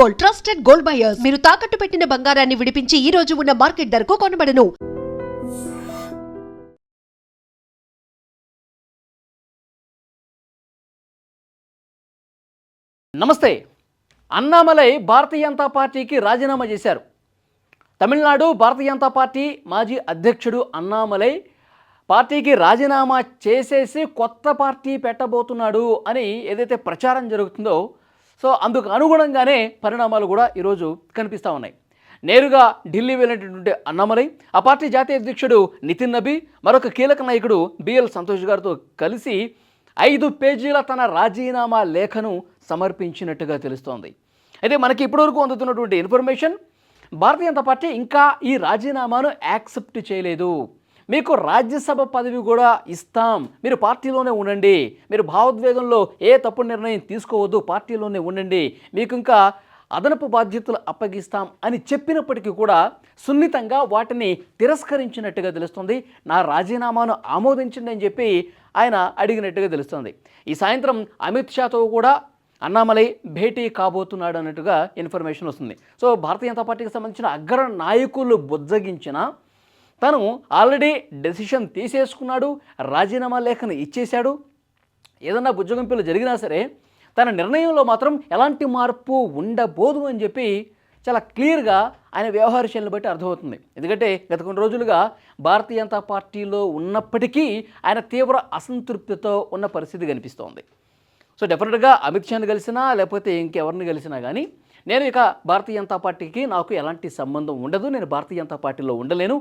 Gold, trusted gold buyers. మీరు తాకట్టు పెట్టిన బంగారాన్ని విడిపించి ఈ రోజు ఉన్న మార్కెట్ ధరకు కొనబడను. నమస్తే. అన్నామలై భారతీయ జనతా పార్టీకి రాజీనామా చేశారు. తమిళనాడు భారతీయ జనతా పార్టీ మాజీ అధ్యక్షుడు అన్నామలై పార్టీకి రాజీనామా చేసేసి కొత్త పార్టీ పెట్టబోతున్నాడు అని ఏదైతే ప్రచారం జరుగుతుందో, సో అందుకు అనుగుణంగానే పరిణామాలు కూడా ఈరోజు కనిపిస్తూ ఉన్నాయి. నేరుగా ఢిల్లీ వెళ్ళినటువంటి అన్నామలై ఆ పార్టీ జాతీయ అధ్యక్షుడు నితిన్ నబీ, మరొక కీలక నాయకుడు బిఎల్ సంతోష్ గారితో కలిసి 5 పేజీల తన రాజీనామా లేఖను సమర్పించినట్టుగా తెలుస్తోంది. అయితే మనకి ఇప్పటివరకు అందుతున్నటువంటి ఇన్ఫర్మేషన్, భారతీయ జనతా పార్టీ ఇంకా ఈ రాజీనామాను యాక్సెప్ట్ చేయలేదు. మీకు రాజ్యసభ పదవి కూడా ఇస్తాం, మీరు పార్టీలోనే ఉండండి, మీరు భావోద్వేగంలో ఏ తప్పుడు నిర్ణయం తీసుకోవద్దు, పార్టీలోనే ఉండండి, మీకు ఇంకా అదనపు బాధ్యతలు అప్పగిస్తాం అని చెప్పినప్పటికీ కూడా సున్నితంగా వాటిని తిరస్కరించినట్టుగా తెలుస్తుంది. నా రాజీనామాను ఆమోదించండి అని చెప్పి ఆయన అడిగినట్టుగా తెలుస్తుంది. ఈ సాయంత్రం అమిత్ షాతో కూడా అన్నామలై భేటీ కాబోతున్నాడు అన్నట్టుగా ఇన్ఫర్మేషన్ వస్తుంది. సో భారతీయ జనతా పార్టీకి సంబంధించిన అగ్ర నాయకులు బుజ్జగించిన తను ఆల్రెడీ డెసిషన్ తీసేసుకున్నాడు, రాజీనామా లేఖను ఇచ్చేశాడు. ఏదన్నా బుజ్జగింపులు జరిగినా సరే తన నిర్ణయంలో మాత్రం ఎలాంటి మార్పు ఉండబోదు అని చెప్పి చాలా క్లియర్గా ఆయన వ్యవహార శైలిని బట్టి అర్థమవుతుంది. ఎందుకంటే గత కొన్ని రోజులుగా భారతీయ జనతా పార్టీలో ఉన్నప్పటికీ ఆయన తీవ్ర అసంతృప్తితో ఉన్న పరిస్థితి కనిపిస్తోంది. సో డెఫినెట్గా అమిత్ షాని కలిసినా లేకపోతే ఇంకెవరిని కలిసినా కానీ నేను ఇక భారతీయ జనతా పార్టీకి నాకు ఎలాంటి సంబంధం ఉండదు, నేను భారతీయ జనతా పార్టీలో ఉండలేను,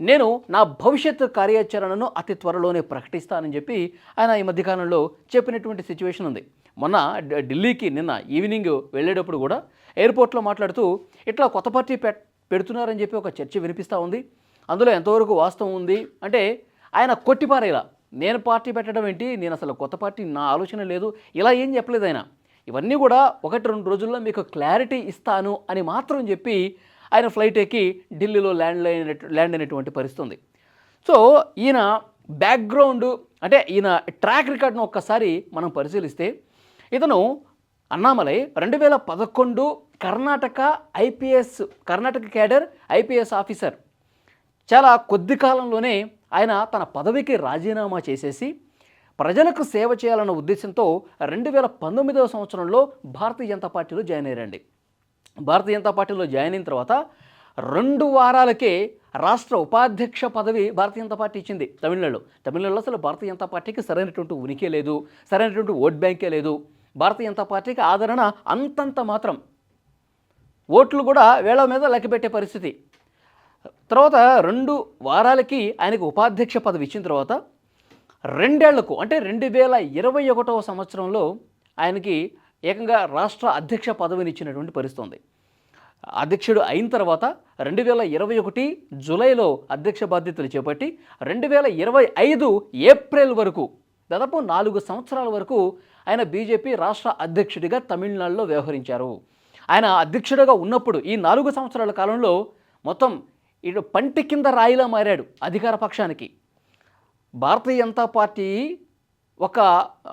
నేను నా భవిష్యత్తు కార్యాచరణను అతి త్వరలోనే ప్రకటిస్తానని చెప్పి ఆయన ఈ మధ్యకాలంలో చెప్పినటువంటి సిచ్యువేషన్ ఉంది. మొన్న ఢిల్లీకి నిన్న ఈవినింగ్ వెళ్ళేటప్పుడు కూడా ఎయిర్పోర్ట్లో మాట్లాడుతూ ఇట్లా కొత్త పార్టీ పెడుతున్నారని చెప్పి ఒక చర్చ వినిపిస్తూ ఉంది. అందులో ఎంతవరకు వాస్తవం ఉంది అంటే ఆయన కొట్టిపారేలా, నేను పార్టీ పెట్టడం ఏంటి, నేను అసలు కొత్త పార్టీ నా ఆలోచన లేదు, ఇలా ఏం చెప్పలేదు ఆయన. ఇవన్నీ కూడా 1-2 రోజుల్లో మీకు క్లారిటీ ఇస్తాను అని మాత్రం చెప్పి ఆయన ఫ్లైట్ ఎక్కి ఢిల్లీలో ల్యాండ్ అయినటువంటి పరిస్థితి ఉంది. సో ఈయన బ్యాక్గ్రౌండ్ అంటే ఈయన ట్రాక్ రికార్డ్ను ఒక్కసారి మనం పరిశీలిస్తే, ఇతను Annamalai 2011 Karnataka cadre IPS officer. చాలా కొద్ది కాలంలోనే ఆయన తన పదవికి రాజీనామా చేసేసి ప్రజలకు సేవ చేయాలన్న ఉద్దేశంతో 2019వ సంవత్సరంలో భారతీయ జనతా పార్టీలో జాయిన్ అయ్యారండి. భారతీయ జనతా పార్టీలో జాయిన్ అయిన తర్వాత 2 వారాలకే రాష్ట్ర ఉపాధ్యక్ష పదవి భారతీయ జనతా పార్టీ ఇచ్చింది తమిళనాడులో. అసలు భారతీయ జనతా పార్టీకి సరైనటువంటి ఉనికి లేదు, సరైనటువంటి ఓట్ బ్యాంకే లేదు. భారతీయ జనతా పార్టీకి ఆదరణ అంతంత మాత్రం, ఓట్లు కూడా వేళ మీద లెక్కపెట్టే పరిస్థితి. తర్వాత 2 వారాలకి ఆయనకు ఉపాధ్యక్ష పదవి ఇచ్చిన తర్వాత 2 ఏళ్లకు అంటే 2021వ సంవత్సరంలో ఆయనకి ఏకంగా రాష్ట్ర అధ్యక్ష పదవిని ఇచ్చినటువంటి పరిస్థితి ఉంది. అధ్యక్షుడు అయిన తర్వాత 2021 జూలైలో అధ్యక్ష బాధ్యతలు చేపట్టి 2025 ఏప్రిల్ వరకు దాదాపు 4 సంవత్సరాల వరకు ఆయన బీజేపీ రాష్ట్ర అధ్యక్షుడిగా తమిళనాడులో వ్యవహరించారు. ఆయన అధ్యక్షుడిగా ఉన్నప్పుడు ఈ 4 సంవత్సరాల కాలంలో మొత్తం ఇటు పంటి కింద రాయిలా మారాడు అధికార పక్షానికి. భారతీయ జనతా పార్టీ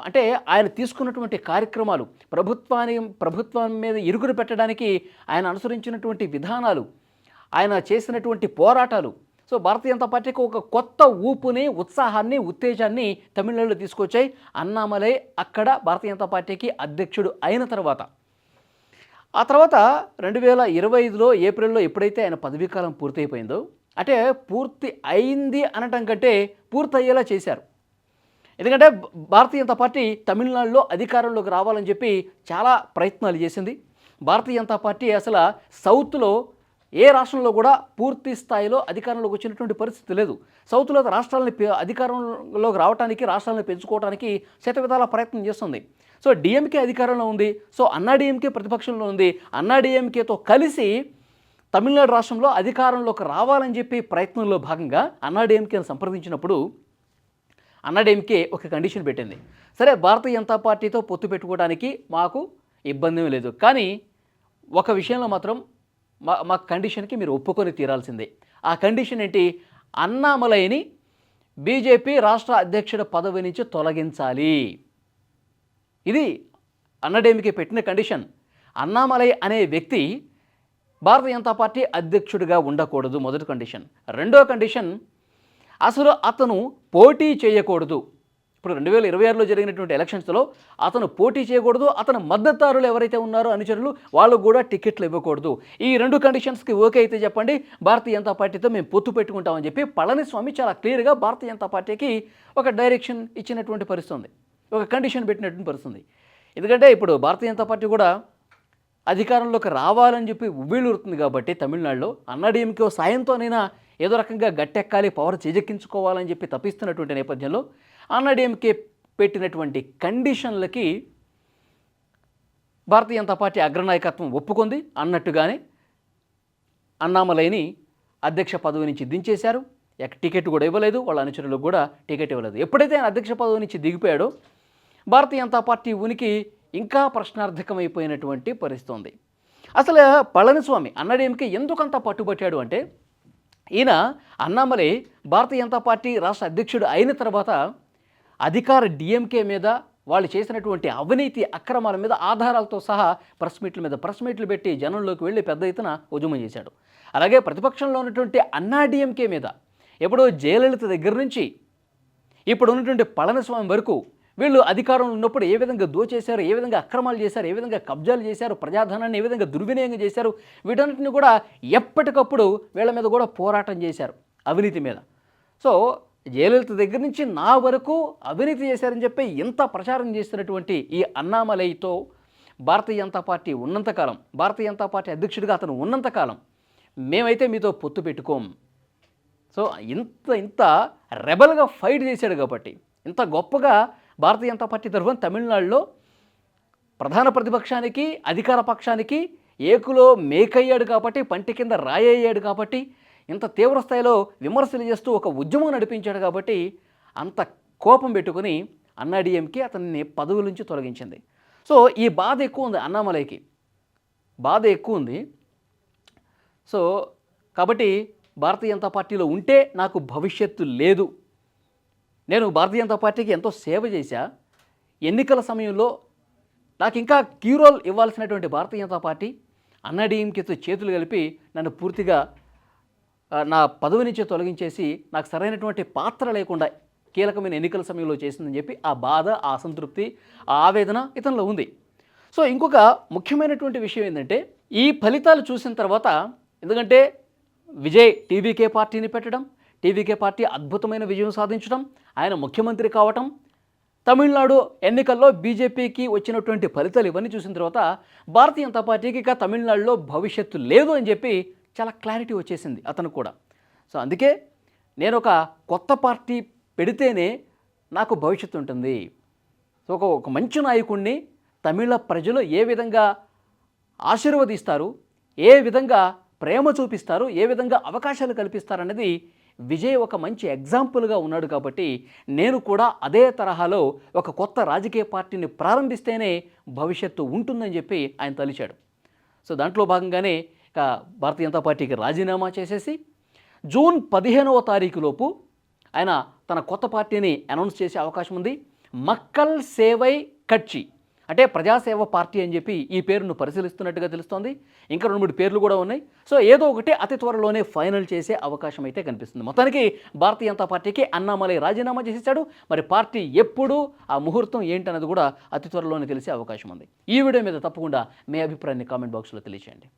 అంటే ఆయన తీసుకున్నటువంటి కార్యక్రమాలు, ప్రభుత్వం మీద ఇరుకును పెట్టడానికి ఆయన అనుసరించినటువంటి విధానాలు, ఆయన చేసినటువంటి పోరాటాలు, సో భారతీయ జనతా పార్టీకి ఒక కొత్త ఊపుని, ఉత్సాహాన్ని, ఉత్తేజాన్ని తమిళనాడులో తీసుకొచ్చాయి. అన్నామలై అక్కడ భారతీయ జనతా పార్టీకి అధ్యక్షుడు అయిన తర్వాత, ఆ తర్వాత 2025లో ఏప్రిల్లో ఎప్పుడైతే ఆయన పదవీకాలం పూర్తయిపోయిందో, అంటే పూర్తి అయింది అనటం కంటే పూర్తయ్యేలా చేశారు. ఎందుకంటే భారతీయ జనతా పార్టీ తమిళనాడులో అధికారంలోకి రావాలని చెప్పి చాలా ప్రయత్నాలు చేసింది. భారతీయ జనతా పార్టీ అసలు సౌత్లో ఏ రాష్ట్రంలో కూడా పూర్తి స్థాయిలో అధికారంలోకి వచ్చినటువంటి పరిస్థితి లేదు. సౌత్లో రాష్ట్రాలని అధికారంలోకి రావడానికి, రాష్ట్రాలను పెంచుకోవడానికి శతవిధాల ప్రయత్నం చేస్తుంది. సో డిఎంకే అధికారంలో ఉంది, సో అన్నాడీఎంకే ప్రతిపక్షంలో ఉంది. అన్నాడీఎంకేతో కలిసి తమిళనాడు రాష్ట్రంలో అధికారంలోకి రావాలని చెప్పి ప్రయత్నంలో భాగంగా అన్నాడీఎంకేను సంప్రదించినప్పుడు అన్నాడీఎంకే ఒక కండిషన్ పెట్టింది. సరే, భారతీయ జనతా పార్టీతో పొత్తు పెట్టుకోవడానికి మాకు ఇబ్బంది లేదు, కానీ ఒక విషయంలో మాత్రం మా కండిషన్కి మీరు ఒప్పుకొని తీరాల్సిందే. ఆ కండిషన్ ఏంటి? అన్నామలైని బీజేపీ రాష్ట్ర అధ్యక్షుడి పదవి నుంచి తొలగించాలి. ఇది అన్నాడీఎంకే పెట్టిన కండిషన్. అన్నామలై అనే వ్యక్తి భారతీయ జనతా పార్టీ అధ్యక్షుడిగా ఉండకూడదు, మొదటి కండిషన్. రెండో కండిషన్, అసలు అతను పోటీ చేయకూడదు. ఇప్పుడు 2026లో జరిగినటువంటి ఎలక్షన్స్లో అతను పోటీ చేయకూడదు, అతని మద్దతుదారులు ఎవరైతే ఉన్నారో అనుచరులు వాళ్ళకు కూడా టికెట్లు ఇవ్వకూడదు. ఈ రెండు కండిషన్స్కి ఓకే అయితే చెప్పండి, భారతీయ జనతా పార్టీతో మేము పొత్తు పెట్టుకుంటామని చెప్పి పళనిస్వామి చాలా క్లియర్గా భారతీయ జనతా పార్టీకి ఒక డైరెక్షన్ ఇచ్చినటువంటి పరిస్థితి, ఒక కండిషన్ పెట్టినటువంటి పరిస్థితి. ఎందుకంటే ఇప్పుడు భారతీయ జనతా పార్టీ కూడా అధికారంలోకి రావాలని చెప్పి ఉవ్విళ్ళూరుతుంది కాబట్టి తమిళనాడులో అన్నాడీఎంకే సాయంతోనైనా ఏదో రకంగా గట్టెక్కాలి, పవర్ చేజెక్కించుకోవాలని చెప్పి తప్పిస్తున్నటువంటి నేపథ్యంలో అన్నాడీఎంకే పెట్టినటువంటి కండిషన్లకి భారతీయ జనతా పార్టీ అగ్రనాయకత్వం ఒప్పుకుంది. అన్నట్టుగానే అన్నామలైని అధ్యక్ష పదవి నుంచి దించేశారు. టికెట్ కూడా ఇవ్వలేదు, వాళ్ళ అనుచరులకు కూడా టికెట్ ఇవ్వలేదు. ఎప్పుడైతే ఆయన అధ్యక్ష పదవి నుంచి దిగిపోయాడో భారతీయ జనతా పార్టీ ఉనికి ఇంకా ప్రశ్నార్థకమైపోయినటువంటి పరిస్థితి ఉంది. అసలు పళనిస్వామి అన్నాడీఎంకే ఎందుకంత పట్టుబట్టాడు అంటే, ఈయన అన్నామలై భారతీయ జనతా పార్టీ రాష్ట్ర అధ్యక్షుడు అయిన తర్వాత అధికార డిఎంకే మీద వాళ్ళు చేసినటువంటి అవినీతి అక్రమాల మీద ఆధారాలతో సహా ప్రెస్ మీట్లు పెట్టి జనంలోకి వెళ్ళి పెద్ద ఎత్తున ఉద్యమం చేశాడు. అలాగే ప్రతిపక్షంలో ఉన్నటువంటి అన్నాడీఎంకే మీద ఎప్పుడో జయలలిత దగ్గర నుంచి ఇప్పుడు ఉన్నటువంటి పళనిస్వామి వరకు వీళ్ళు అధికారంలో ఉన్నప్పుడు ఏ విధంగా దోచేశారు, ఏ విధంగా అక్రమాలు చేశారు, ఏ విధంగా కబ్జాలు చేశారు, ప్రజాధనాన్ని ఏ విధంగా దుర్వినియోగం చేశారు, వీటన్నిటిని కూడా ఎప్పటికప్పుడు వీళ్ళ మీద కూడా పోరాటం చేశారు అవినీతి మీద. సో జయలలిత దగ్గర నుంచి నా వరకు అవినీతి చేశారని చెప్పి ఇంత ప్రచారం చేస్తున్నటువంటి ఈ అన్నామలైతో భారతీయ జనతా పార్టీ ఉన్నంతకాలం, భారతీయ జనతా పార్టీ అధ్యక్షుడిగా అతను ఉన్నంతకాలం మేమైతే మీతో పొత్తు పెట్టుకోం. సో ఇంత రెబల్గా ఫైట్ చేశాడు కాబట్టి, ఇంత గొప్పగా భారతీయ జనతా పార్టీ తరఫున తమిళనాడులో ప్రధాన ప్రతిపక్షానికి అధికార పక్షానికి ఏకులో మేకయ్యాడు కాబట్టి, పంటి కింద రాయ్యాడు కాబట్టి, ఇంత తీవ్ర స్థాయిలో విమర్శలు చేస్తూ ఒక ఉద్యమం నడిపించాడు కాబట్టి అంత కోపం పెట్టుకుని అన్నాడీఎంకే అతన్ని పదవుల నుంచి తొలగించింది. సో ఈ బాధ ఎక్కువ ఉంది, అన్నామలైకి బాధ ఎక్కువ ఉంది. సో కాబట్టి భారతీయ జనతా పార్టీలో ఉంటే నాకు భవిష్యత్తు లేదు, నేను భారతీయ జనతా పార్టీకి ఎంతో సేవ చేశా, ఎన్నికల సమయంలో నాకు ఇంకా కీ రోల్ ఇవ్వాల్సినటువంటి భారతీయ జనతా పార్టీ అన్నాడీఎంకేతో చేతులు కలిపి నన్ను పూర్తిగా నా పదవి నుంచి తొలగించేసి నాకు సరైనటువంటి పాత్ర లేకుండా కీలకమైన ఎన్నికల సమయంలో చేసిందని చెప్పి ఆ బాధ, ఆ అసంతృప్తి, ఆ ఆవేదన ఇతనిలో ఉంది. సో ఇంకొక ముఖ్యమైనటువంటి విషయం ఏంటంటే, ఈ ఫలితాలు చూసిన తర్వాత, ఎందుకంటే విజయ్ టీవీకే పార్టీని పెట్టడం, టీవీకే పార్టీ అద్భుతమైన విజయం సాధించడం, ఆయన ముఖ్యమంత్రి కావటం, తమిళనాడు ఎన్నికల్లో బీజేపీకి వచ్చినటువంటి ఫలితాలు ఇవన్నీ చూసిన తర్వాత భారతీయ జనతా పార్టీకి ఇక తమిళనాడులో భవిష్యత్తు లేదు అని చెప్పి చాలా క్లారిటీ వచ్చేసింది అతను కూడా. సో అందుకే నేను ఒక కొత్త పార్టీ పెడితేనే నాకు భవిష్యత్తు ఉంటుంది. సో ఒక మంచి నాయకుడిని తమిళ ప్రజలు ఏ విధంగా ఆశీర్వదిస్తారు, ఏ విధంగా ప్రేమ చూపిస్తారు, ఏ విధంగా అవకాశాలు కల్పిస్తారనేది విజయ్ ఒక మంచి ఎగ్జాంపుల్గా ఉన్నాడు. కాబట్టి నేను కూడా అదే తరహాలో ఒక కొత్త రాజకీయ పార్టీని ప్రారంభిస్తేనే భవిష్యత్తు ఉంటుందని చెప్పి ఆయన తలిచాడు. సో దాంట్లో భాగంగానే ఇక భారతీయ జనతా పార్టీకి రాజీనామా చేసేసి జూన్ 15వ తారీఖులోపు ఆయన తన కొత్త పార్టీని అనౌన్స్ చేసే అవకాశం ఉంది. మక్కల్ సేవై కట్చి అంటే ప్రజాసేవ పార్టీ అని చెప్పి ఈ పేరును పరిశీలిస్తున్నట్టుగా తెలుస్తోంది. ఇంకా 2-3 పేర్లు కూడా ఉన్నాయి. సో ఏదో ఒకటి అతి త్వరలోనే ఫైనల్ చేసే అవకాశం అయితే కనిపిస్తుంది. మొత్తానికి భారతీయ జనతా పార్టీకి అన్నామలై రాజీనామా చేసేసాడు. మరి పార్టీ ఎప్పుడు, ఆ ముహూర్తం ఏంటన్నది కూడా అతి త్వరలోనే తెలిసే అవకాశం ఉంది. ఈ వీడియో మీద తప్పకుండా మీ అభిప్రాయాన్ని కామెంట్ బాక్స్లో తెలియజేయండి.